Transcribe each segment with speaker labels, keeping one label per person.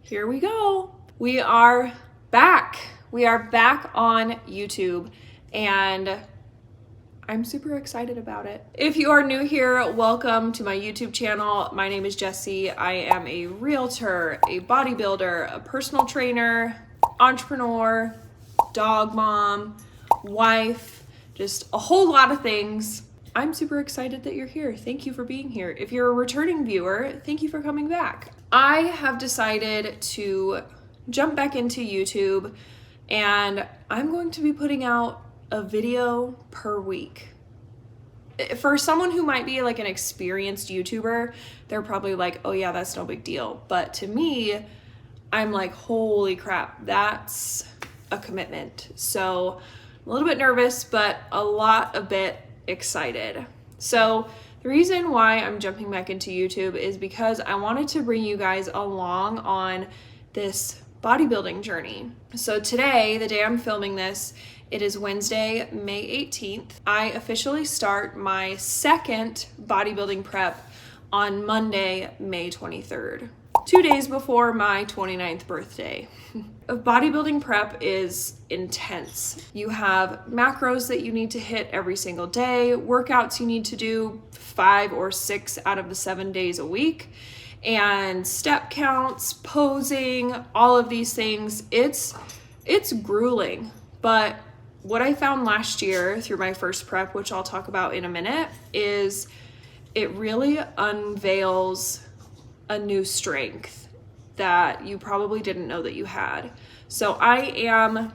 Speaker 1: Here we go. We are back. We are back on YouTube and I'm super excited about it. If you are new here, welcome to my YouTube channel. My name is Jessie. I am a realtor, a bodybuilder, a personal trainer, entrepreneur, dog mom, wife, just a whole lot of things. I'm super excited that you're here. Thank you for being here. If you're a returning viewer, thank you for coming back. I have decided to jump back into YouTube and I'm going to be putting out a video per week. For someone who might be like an experienced YouTuber, they're probably like, oh yeah, that's no big deal. But to me, I'm like, holy crap, that's a commitment. So I'm a little bit nervous, but a bit excited. So the reason why I'm jumping back into YouTube is because I wanted to bring you guys along on this bodybuilding journey. So today, the day I'm filming this, it is Wednesday, May 18th. I officially start my second bodybuilding prep on Monday, May 23rd. 2 days before my 29th birthday. A bodybuilding prep is intense. You have macros that you need to hit every single day, workouts you need to do 5 or 6 out of the 7 days a week, and step counts, posing, all of these things. It's grueling, but what I found last year through my first prep, which I'll talk about in a minute, is it really unveils a new strength that you probably didn't know that you had. So I am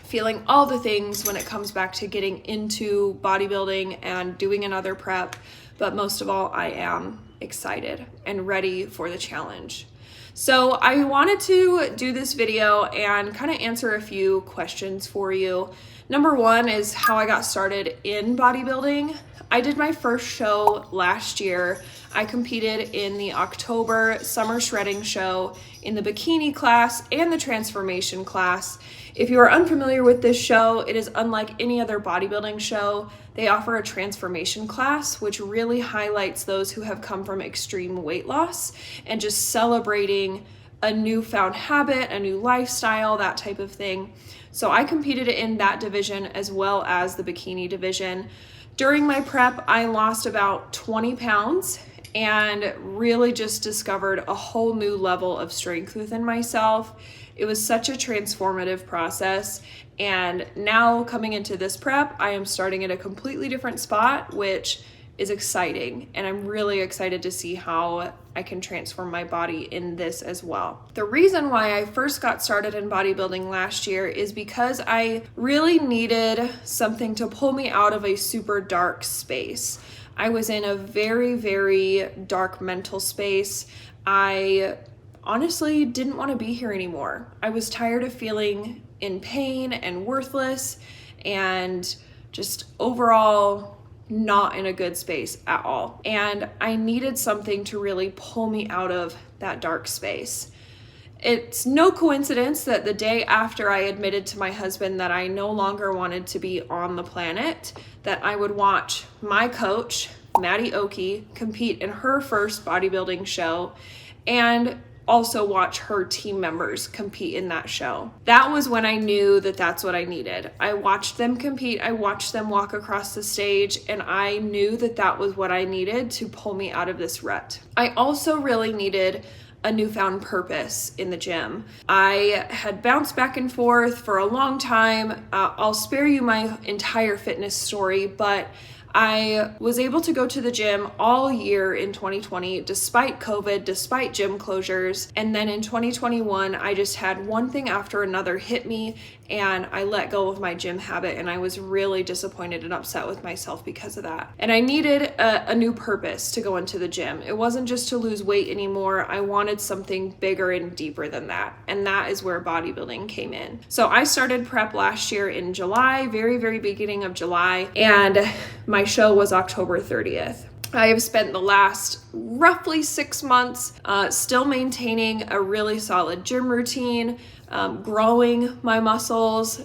Speaker 1: feeling all the things when it comes back to getting into bodybuilding and doing another prep, but most of all, I am excited and ready for the challenge. So I wanted to do this video and kind of answer a few questions for you. Number one is how I got started in bodybuilding. I did my first show last year. I competed in the October summer shredding show in the bikini class and the transformation class. If you are unfamiliar with this show, it is unlike any other bodybuilding show. They offer a transformation class, which really highlights those who have come from extreme weight loss and just celebrating a newfound habit, a new lifestyle, that type of thing. So I competed in that division as well as the bikini division. During my prep, I lost about 20 pounds and really just discovered a whole new level of strength within myself. It was such a transformative process. And now coming into this prep, I am starting at a completely different spot, which is exciting. And I'm really excited to see how I can transform my body in this as well. The reason why I first got started in bodybuilding last year is because I really needed something to pull me out of a super dark space. I was in a very, very dark mental space. I honestly didn't want to be here anymore. I was tired of feeling in pain and worthless and just overall not in a good space at all. And I needed something to really pull me out of that dark space. It's no coincidence that the day after I admitted to my husband that I no longer wanted to be on the planet, that I would watch my coach, Maddie Oki, compete in her first bodybuilding show and also watch her team members compete in that show. That was when I knew that that's what I needed. I watched them compete, I watched them walk across the stage, and I knew that that was what I needed to pull me out of this rut. I also really needed a newfound purpose in the gym. I had bounced back and forth for a long time. I'll spare you my entire fitness story, but I was able to go to the gym all year in 2020, despite COVID, despite gym closures. And then in 2021, I just had one thing after another hit me and I let go of my gym habit. And I was really disappointed and upset with myself because of that. And I needed a new purpose to go into the gym. It wasn't just to lose weight anymore. I wanted something bigger and deeper than that. And that is where bodybuilding came in. So I started prep last year in July, very, very beginning of July. And my show was October 30th. I have spent the last roughly 6 months still maintaining a really solid gym routine, growing my muscles,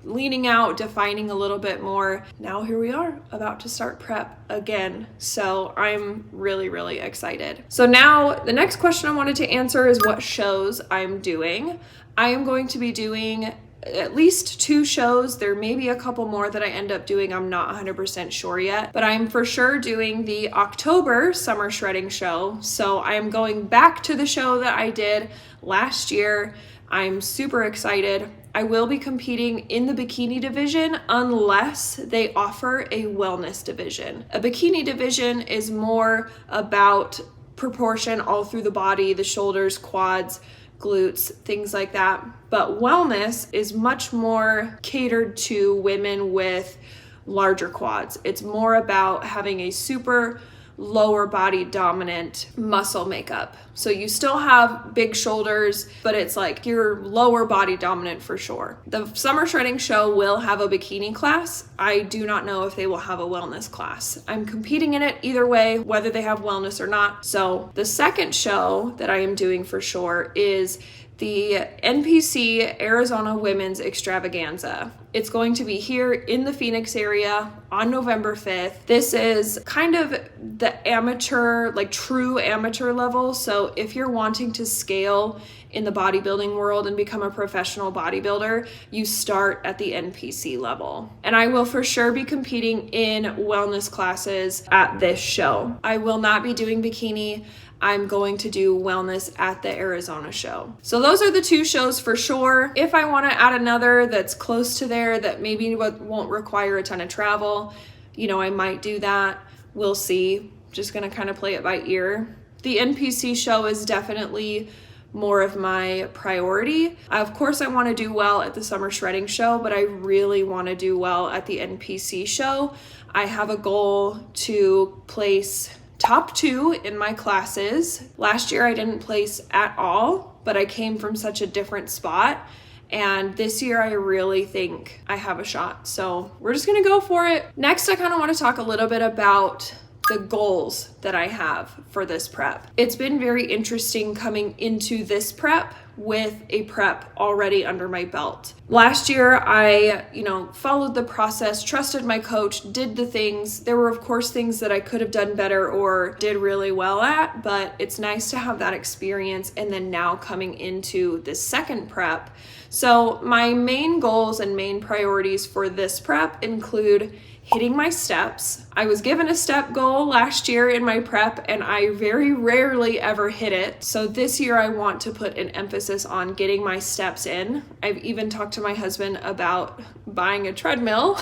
Speaker 1: leaning out, defining a little bit more. Now here we are, about to start prep again. So I'm really, really excited. So now the next question I wanted to answer is what shows I'm doing. I am going to be doing at least 2 shows. There may be a couple more that I end up doing. I'm not 100% sure yet, but I'm for sure doing the October summer shredding show. So I'm going back to the show that I did last year. I'm super excited. I will be competing in the bikini division unless they offer a wellness division. A bikini division is more about proportion all through the body, the shoulders, quads, glutes, things like that. But wellness is much more catered to women with larger quads. It's more about having a super lower body dominant muscle makeup. So you still have big shoulders, but it's like you're lower body dominant for sure. The summer shredding show will have a bikini class. I do not know if they will have a wellness class. I'm competing in it either way, whether they have wellness or not. So the second show that I am doing for sure is the NPC Arizona Women's Extravaganza. It's going to be here in the Phoenix area on November 5th. This is kind of the amateur, like true amateur level. So if you're wanting to scale in the bodybuilding world and become a professional bodybuilder, you start at the NPC level. And I will for sure be competing in wellness classes at this show. I will not be doing bikini. I'm going to do wellness at the Arizona show. So those are the 2 shows for sure. If I want to add another that's close to there that maybe won't require a ton of travel, I might do that. We'll see. Just going to kind of play it by ear. The NPC show is definitely more of my priority. Of course, I want to do well at the summer shredding show, but I really want to do well at the NPC show. I have a goal to place top 2 in my classes. Last year I didn't place at all, but I came from such a different spot. And this year I really think I have a shot. So we're just gonna go for it. Next, I kind of want to talk a little bit about the goals that I have for this prep. It's been very interesting coming into this prep with a prep already under my belt. Last year, I, followed the process, trusted my coach, did the things. There were, of course, things that I could have done better or did really well at, but it's nice to have that experience. And then now coming into this second prep. So my main goals and main priorities for this prep include hitting my steps. I was given a step goal last year in my prep and I very rarely ever hit it. So this year I want to put an emphasis on getting my steps in. I've even talked to my husband about buying a treadmill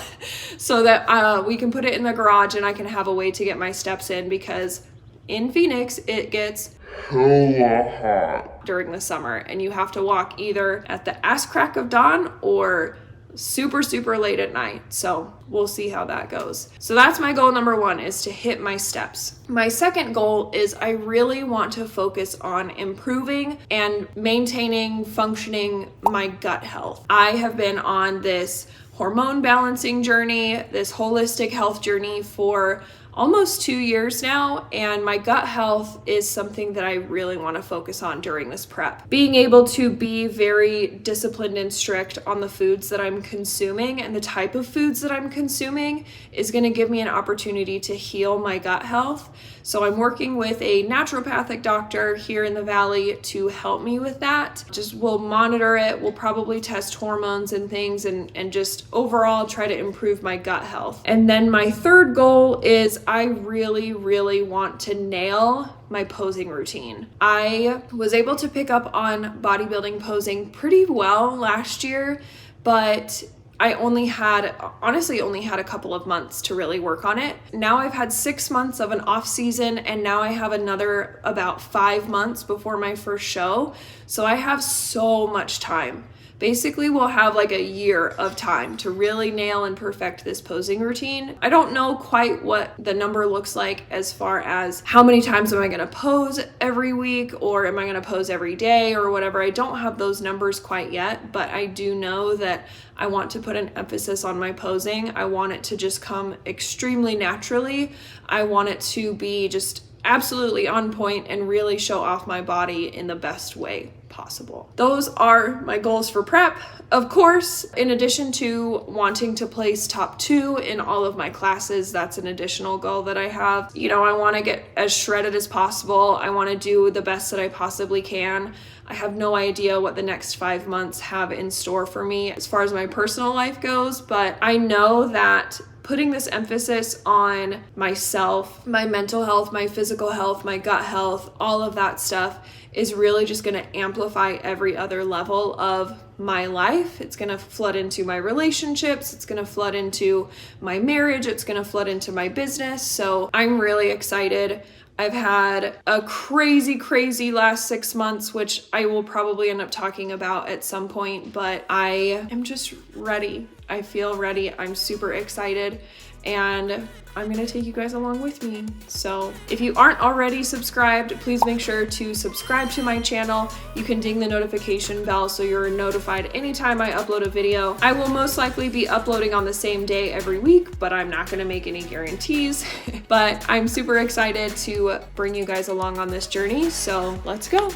Speaker 1: so that we can put it in the garage and I can have a way to get my steps in, because in Phoenix it gets hella hot during the summer and you have to walk either at the ass crack of dawn or super, super late at night. So we'll see how that goes. So that's my goal number 1, is to hit my steps. My second goal is I really want to focus on improving and maintaining, functioning my gut health. I have been on this hormone balancing journey, this holistic health journey for almost 2 years now, and my gut health is something that I really want to focus on during this prep. Being able to be very disciplined and strict on the foods that I'm consuming and the type of foods that I'm consuming is going to give me an opportunity to heal my gut health. So I'm working with a naturopathic doctor here in the Valley to help me with that. Just we'll monitor it, we'll probably test hormones and things and just overall try to improve my gut health. And then my third goal is I really, really want to nail my posing routine. I was able to pick up on bodybuilding posing pretty well last year, but I only had a couple of months to really work on it. Now I've had 6 months of an off season, and now I have another about 5 months before my first show. So I have so much time basically we'll have like a year of time to really nail and perfect this posing routine. I don't know quite what the number looks like as far as how many times am I going to pose every week, or am I going to pose every day or whatever. I don't have those numbers quite yet, but I do know that I want to put an emphasis on my posing. I want it to just come extremely naturally. I want it to be just absolutely on point and really show off my body in the best way possible. Those are my goals for prep. Of course, in addition to wanting to place top 2 in all of my classes, that's an additional goal that I have. You know, I want to get as shredded as possible. I want to do the best that I possibly can. I have no idea what the next 5 months have in store for me as far as my personal life goes, but I know that putting this emphasis on myself, my mental health, my physical health, my gut health, all of that stuff is really just going to amplify every other level of my life. It's going to flood into my relationships. It's going to flood into my marriage. It's going to flood into my business. So I'm really excited. I've had a crazy last 6 months, which I will probably end up talking about at some point, but I am just ready. I feel ready. I'm super excited, and I'm gonna take you guys along with me. So if you aren't already subscribed, please make sure to subscribe to my channel. You can ding the notification bell so you're notified anytime I upload a video. I will most likely be uploading on the same day every week, but I'm not gonna make any guarantees. But I'm super excited to bring you guys along on this journey, so let's go.